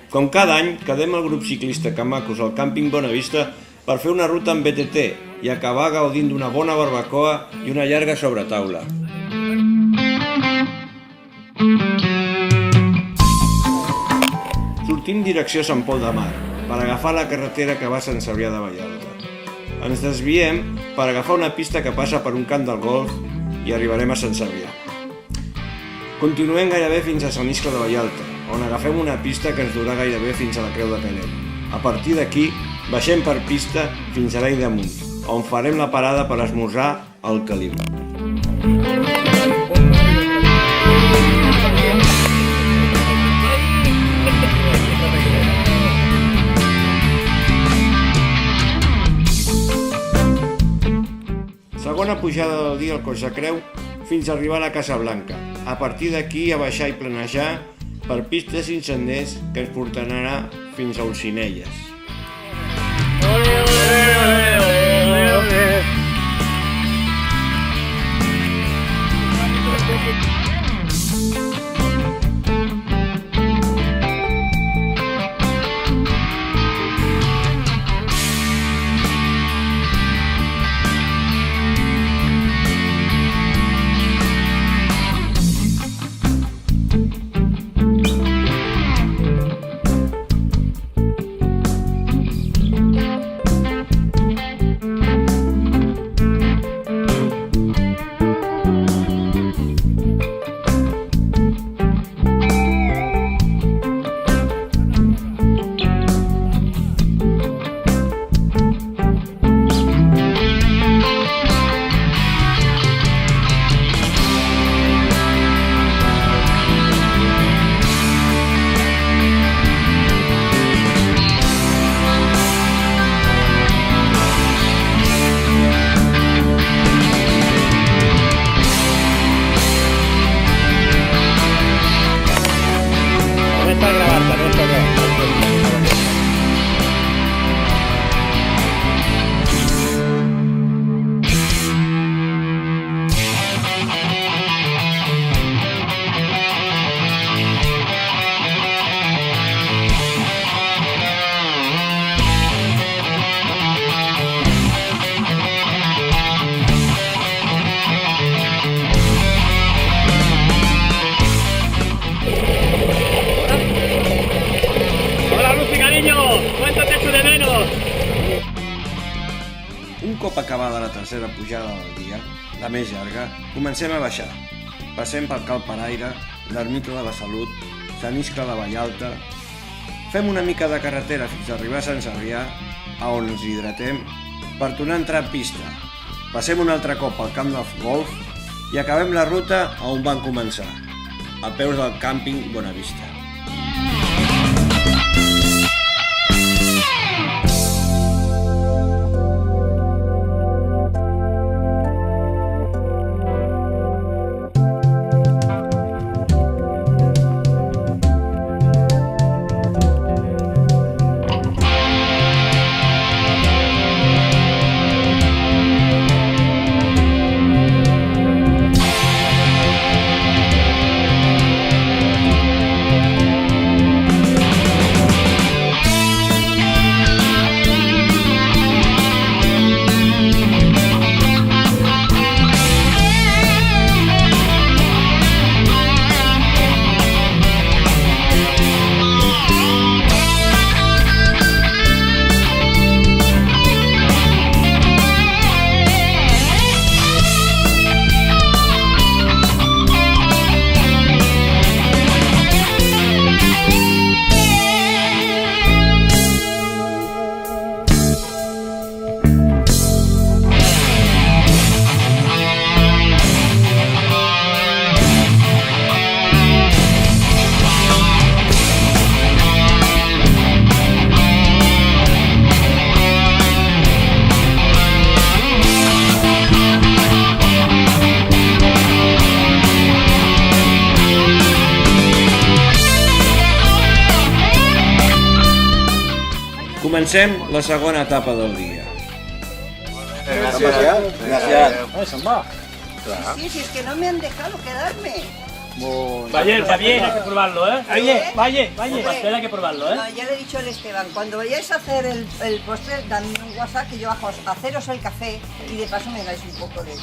Com cada any, quedem el grup ciclista Camacos al càmping Bonavista per fer una ruta amb BTT i acabar gaudint d'una bona barbacoa i una llarga sobretaula. Sortim direcció Sant Pol de Mar per agafar la carretera que va a Sant Cebrià de Vallalta. Ens desviem per agafar una pista que passa per un camp del golf i arribarem a Sant Cebrià. Continuem gairebé fins a Sant Iscle de Vallalta, on agafem una pista que ens durà gairebé fins a la Creu de Canet. A partir d'aquí, baixem per pista fins a l'All d'Amunt, on farem la parada per esmorzar al Caliu. Segona pujada del dia al Coix de Creu fins a arribar a la Casa Blanca. A partir d'aquí a baixar i planejar per pistes i senders que ens portarà fins a Olzinelles. Un cop acabada la tercera pujada del dia, la més llarga, comencem a baixar. Passem pel Cal Paraire, l'Ermita de la Salut, Sant Iscle de Vallalta. Fem una mica de carretera fins a arribar a Sant Cebrià, on ens hidratem, per tornar a entrar a pista. Passem un altre cop al camp del golf i acabem la ruta on vam començar, a peus del càmping Bonavista. Comencem la segona etapa del dia. Gracias. Se'n va. Sí, es que no me han dejado quedarme. Valle, hay que probarlo, ¿eh? Valle. Hombre. El pastel hay que probarlo, ¿eh? No, ya le he dicho al Esteban, cuando vayáis a hacer el postre, dadme un WhatsApp que yo bajo a haceros el café y de paso me dais un poco de...